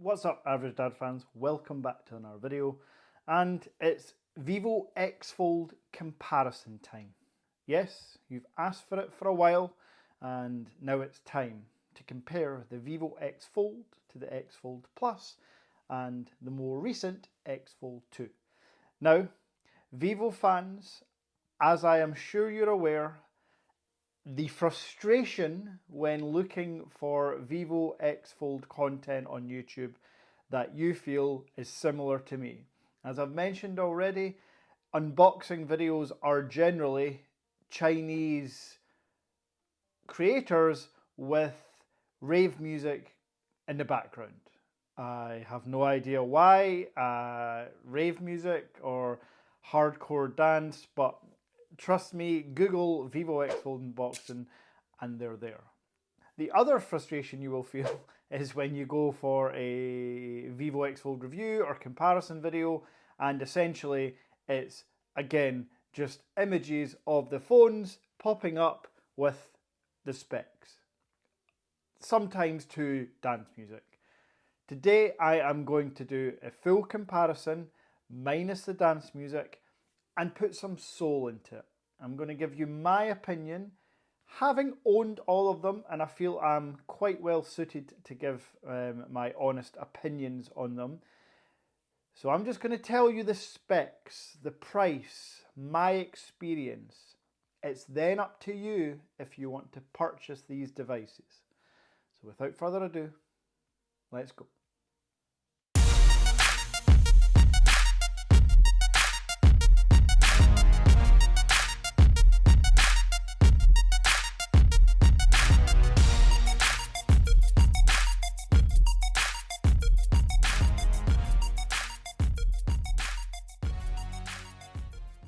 What's up, average dad fans? Welcome back to another video, and it's Vivo X Fold comparison time. Yes, you've asked for it for a while, and now it's time to compare the Vivo X Fold to the X Fold Plus and the more recent X Fold 2. Now, Vivo fans, as I am sure you're aware, the frustration when looking for Vivo X Fold content on YouTube that you feel is similar to me. As I've mentioned already, unboxing videos are generally Chinese creators with rave music in the background. I have no idea why, rave music or hardcore dance, but trust me, Google Vivo X Fold unboxing and they're there. The other frustration you will feel is when you go for a Vivo X Fold review or comparison video, and essentially it's again just images of the phones popping up with the specs, sometimes to dance music. Today I am going to do a full comparison minus the dance music and put some soul into it. I'm going to give you my opinion, having owned all of them, and I feel I'm quite well suited to give my honest opinions on them. So I'm just going to tell you the specs, the price, my experience. It's then up to you if you want to purchase these devices. So without further ado, let's go.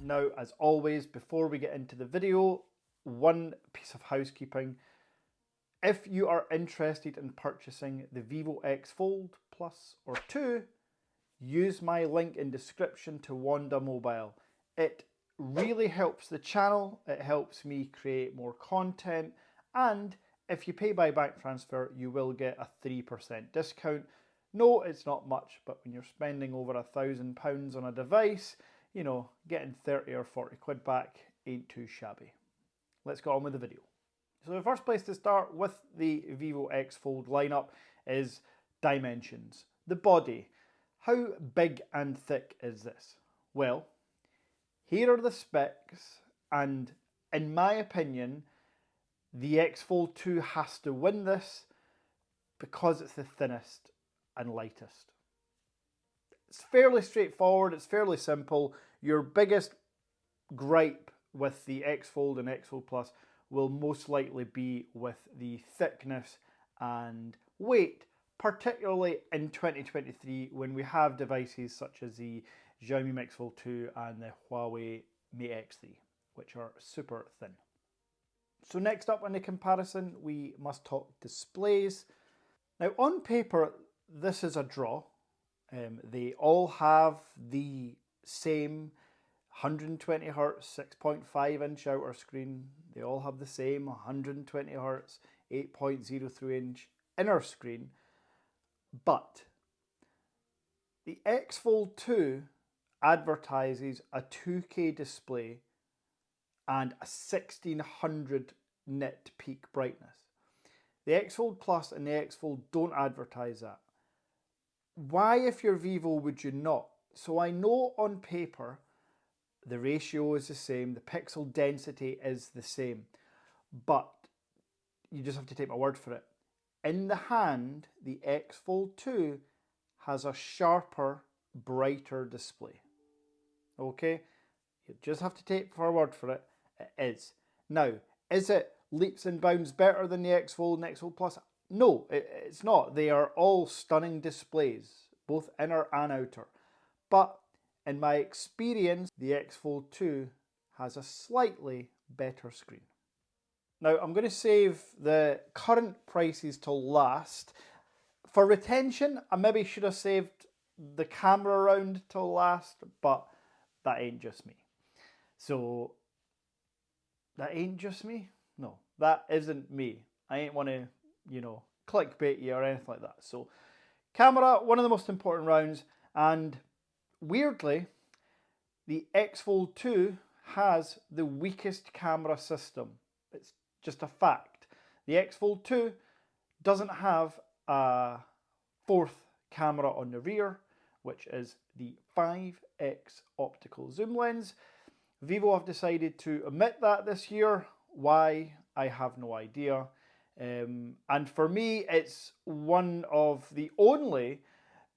Now, as always, before we get into the video, one piece of housekeeping. If you are interested in purchasing the Vivo X Fold Plus or 2, use my link in description to WONDA Mobile. It really helps the channel, it helps me create more content, and if you pay by bank transfer, you will get a 3% discount. No, it's not much, but when you're spending over £1,000 on a device, you know, getting 30 or 40 quid back ain't too shabby. Let's get on with the video. So the first place to start with the Vivo X Fold lineup is dimensions. The body. How big and thick is this? Well, here are the specs, and in my opinion, the X Fold 2 has to win this because it's the thinnest and lightest. It's fairly straightforward, it's fairly simple. Your biggest gripe with the X Fold and X Fold Plus will most likely be with the thickness and weight, particularly in 2023 when we have devices such as the Xiaomi Mix Fold 2 and the Huawei Mate X3, which are super thin. So next up in the comparison, we must talk displays. Now on paper, this is a draw. They all have the same 120 Hz 6.5 inch outer screen. They all have the same 120 Hz 8.03 inch inner screen. But the X Fold 2 advertises a 2K display and a 1600 nit peak brightness. The X Fold Plus and the X Fold don't advertise that. Why, if you're Vivo, would you not? So I know on paper the ratio is the same, the pixel density is the same, but you just have to take my word for it. In the hand, the X Fold 2 has a sharper, brighter display. Okay? You just have to take my word for it. It is. Now, is it leaps and bounds better than the X Fold and X Fold Plus? No, it's not. They are all stunning displays, both inner and outer. But in my experience, the X Fold 2 has a slightly better screen. Now, I'm going to save the current prices till last. For retention, I maybe should have saved the camera round till last, but that ain't just me. So, that ain't just me? No, that isn't me. I ain't want to, you know, clickbait you or anything like that. So Camera, one of the most important rounds, and weirdly, the X Fold 2 has the weakest camera system. It's just a fact. The X Fold 2 doesn't have a fourth camera on the rear, which is the 5x optical zoom lens. Vivo have decided to omit that this year. Why? I have no idea. And for me, it's one of the only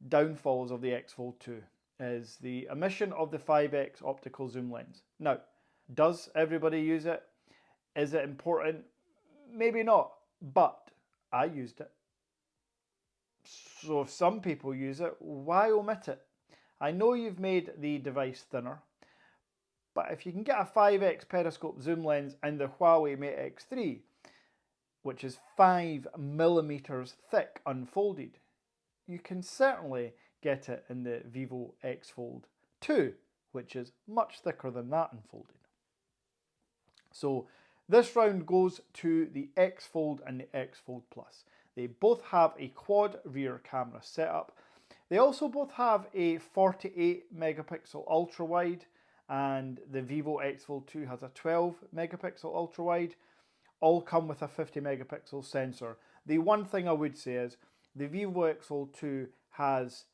downfalls of the X Fold 2 is the omission of the 5x optical zoom lens. Now, does everybody use it? Is it important? Maybe not, but I used it. So if some people use it, why omit it? I know you've made the device thinner, but if you can get a 5x periscope zoom lens in the Huawei Mate X3, which is 5mm thick unfolded, you can certainly get it in the Vivo X Fold 2, which is much thicker than that unfolded. So this round goes to the X Fold and the X Fold Plus. They both have a quad rear camera setup. They also both have a 48 megapixel ultra wide, and the Vivo X Fold 2 has a 12 megapixel ultra wide. All come with a 50 megapixel sensor. The one thing I would say is the Vivo X Fold 2 has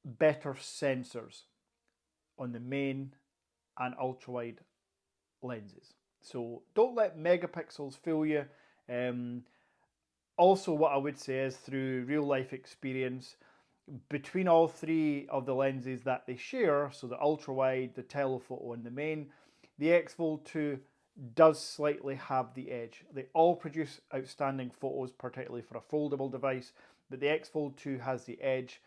better sensors on the main and ultra wide lenses. So don't let megapixels fool you. Also, what I would say is through real life experience, between all three of the lenses that they share, so the ultra wide, the telephoto and the main, the X Fold 2 does slightly have the edge. They all produce outstanding photos, particularly for a foldable device, but the X Fold 2 has the edge,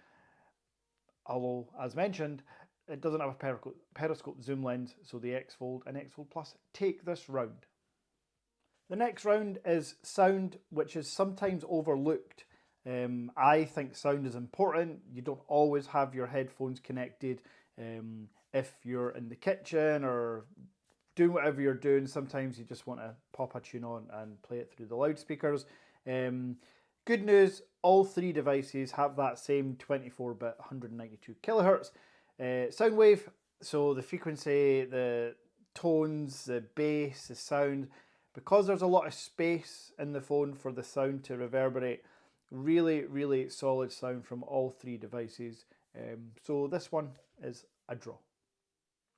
although, as mentioned, it doesn't have a periscope zoom lens, so the X Fold and X Fold Plus take this round. The next round is sound, which is sometimes overlooked. I think sound is important. You don't always have your headphones connected. If you're in the kitchen or doing whatever you're doing, sometimes you just want to pop a tune on and play it through the loudspeakers. Good news, all three devices have that same 24-bit 192 kilohertz sound wave. So the frequency, the tones, the bass, the sound, because there's a lot of space in the phone for the sound to reverberate, really, really solid sound from all three devices. So this one is a draw.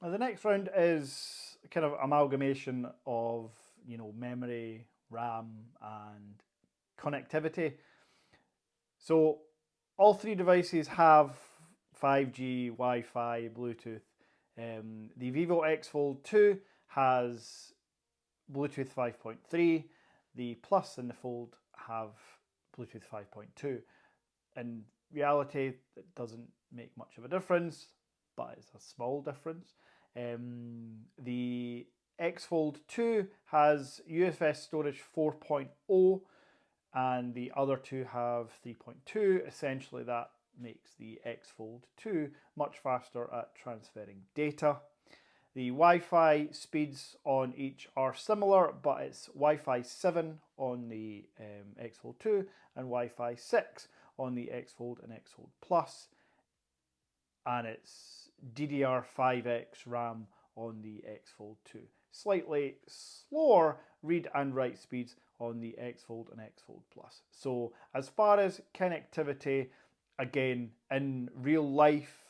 Now the next round is kind of amalgamation of, memory, RAM and connectivity. So all three devices have 5G, Wi-Fi, Bluetooth. The Vivo X Fold 2 has Bluetooth 5.3. The Plus and the Fold have Bluetooth 5.2. In reality, it doesn't make much of a difference, but it's a small difference. The X Fold 2 has UFS storage 4.0 and the other two have 3.2. Essentially that makes the X Fold 2 much faster at transferring data. The Wi-Fi speeds on each are similar, but it's Wi-Fi 7 on the X Fold 2 and Wi-Fi 6 on the X Fold and X Fold Plus. And it's DDR5X RAM on the X Fold 2. Slightly slower read and write speeds on the X Fold and X Fold Plus. So as far as connectivity, again, in real life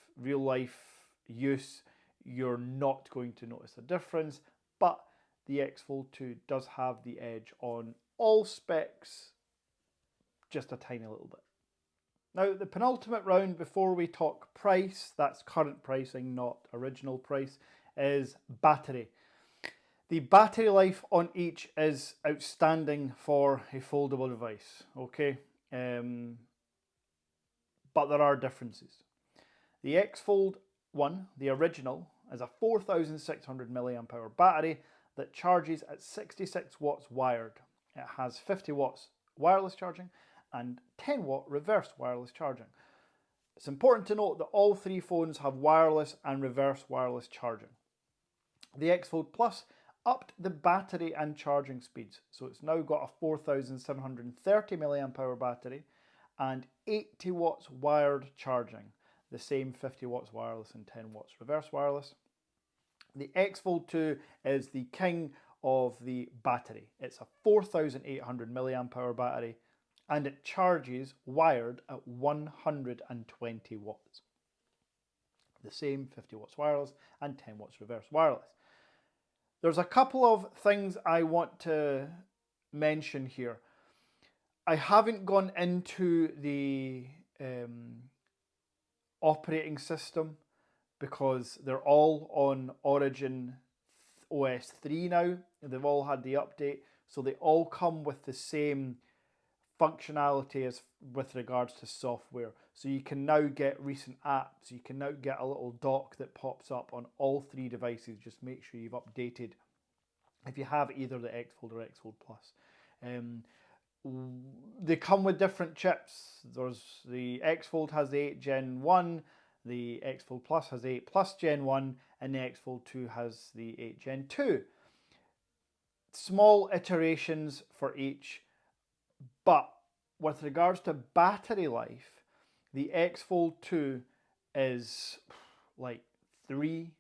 use, you're not going to notice a difference, but the X Fold 2 does have the edge on all specs, just a tiny little bit. Now, the penultimate round before we talk price, that's current pricing, not original price, is battery. The battery life on each is outstanding for a foldable device, okay? But there are differences. The X Fold 1, the original, is a 4,600 milliamp hour battery that charges at 66 watts wired. It has 50 watts wireless charging and 10 watt reverse wireless charging. It's important to note that all three phones have wireless and reverse wireless charging. The X Fold Plus upped the battery and charging speeds, so it's now got a 4,730 milliamp hour battery and 80 watts wired charging, the same 50 watts wireless and 10 watts reverse wireless. The X Fold 2 is the king of the battery. It's a 4,800 milliamp hour battery, and it charges wired at 120 watts. The same 50 watts wireless and 10 watts reverse wireless. There's a couple of things I want to mention here. I haven't gone into the operating system because they're all on Origin OS 3 now. They've all had the update, so they all come with the same functionality as with regards to software. So you can now get recent apps, you can now get a little dock that pops up on all three devices. Just make sure you've updated if you have either the X Fold or X Fold Plus. They come with different chips. There's the X Fold has the 8 Gen 1, the X Fold Plus has the 8 Plus Gen 1, and the X Fold 2 has the 8 Gen 2. Small iterations for each, but with regards to battery life, the X Fold 2 is like 3-4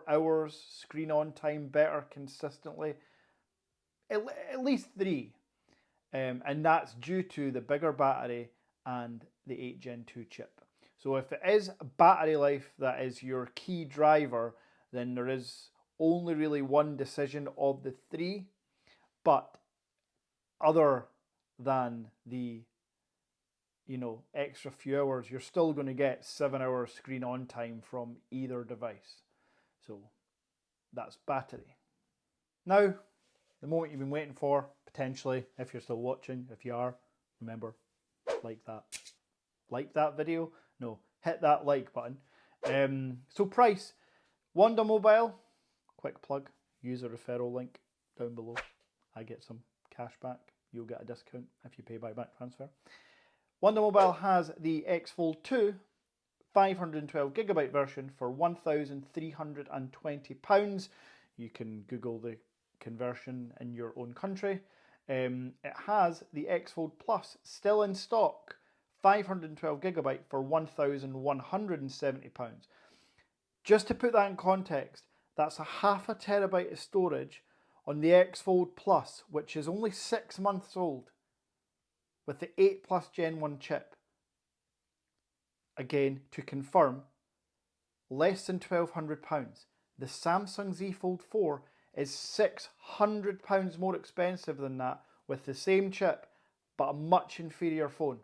hours screen on time better consistently, at least 3. And that's due to the bigger battery and the 8 Gen 2 chip. So if it is battery life that is your key driver, then there is only really one decision of the three. But other than the extra few hours, you're still going to get 7 hours screen on time from either device. So that's battery. Now, the moment you've been waiting for, potentially, if you're still watching. If you are, remember, like that video. No, hit that like button. So price, WONDA Mobile, quick plug, use a referral link down below. I get some cash back. You'll get a discount if you pay by bank transfer. WONDA Mobile has the X Fold 2 512GB version for £1,320. You can Google the conversion in your own country. It has the X Fold Plus still in stock, 512GB for £1,170. Just to put that in context, that's a half a terabyte of storage on the X Fold Plus, which is only 6 months old, with the 8 Plus Gen 1 chip. Again, to confirm, less than £1,200. The Samsung Z Fold 4 is £600 more expensive than that with the same chip, but a much inferior phone.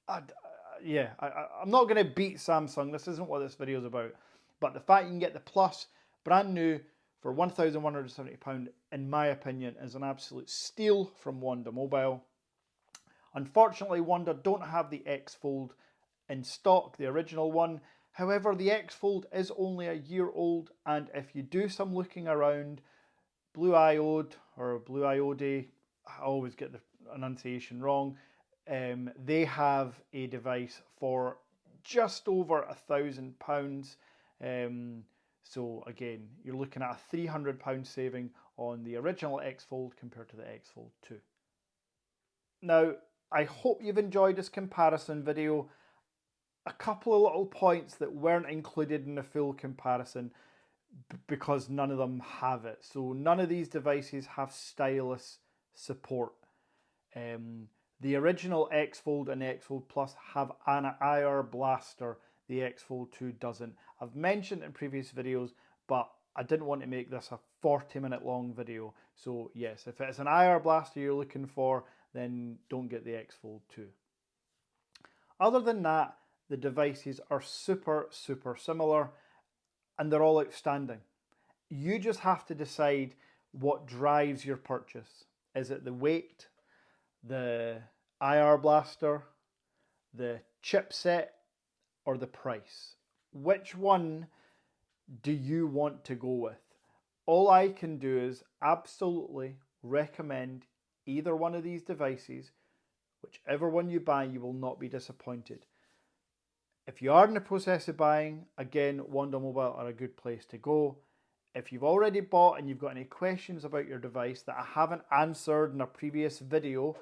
I'm not going to beat Samsung. This isn't what this video is about. But the fact you can get the Plus brand new for £1,170, in my opinion, is an absolute steal from WONDA Mobile. Unfortunately, WONDA don't have the X Fold in stock, the original one. However, the X Fold is only a year old, and if you do some looking around, Blue Iode or Blue Iode, I always get the enunciation wrong, they have a device for just over £1,000. So again, you're looking at a £300 saving on the original X Fold compared to the X Fold 2. Now, I hope you've enjoyed this comparison video. A couple of little points that weren't included in the full comparison because none of them have it. So none of these devices have stylus support. The original X Fold and X Fold Plus have an IR blaster. The X Fold 2 doesn't. I've mentioned in previous videos, but I didn't want to make this a 40-minute long video. So yes, if it's an IR blaster you're looking for, then don't get the X Fold 2. Other than that, the devices are super similar and they're all outstanding. You just have to decide what drives your purchase. Is it the weight, the IR blaster, the chipset, or the price? Which one do you want to go with? All I can do is absolutely recommend either one of these devices. Whichever one you buy, you will not be disappointed. If you are in the process of buying, again, WONDA Mobile are a good place to go. If you've already bought and you've got any questions about your device that I haven't answered in a previous video,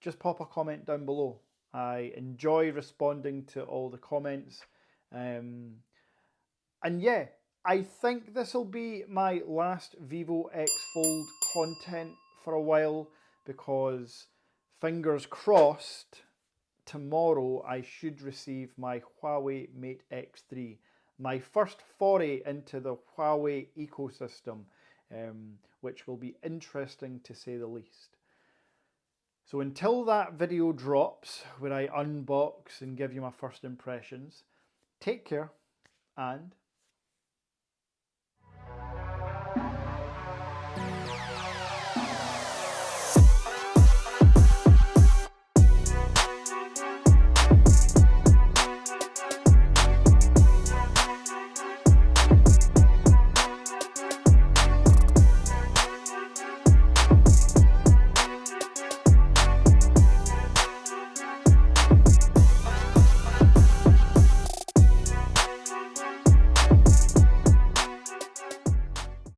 just pop a comment down below. I enjoy responding to all the comments. And yeah, I think this will be my last Vivo X Fold content for a while, because fingers crossed, tomorrow I should receive my Huawei Mate X3, my first foray into the Huawei ecosystem, which will be interesting to say the least. So until that video drops, where I unbox and give you my first impressions, take care and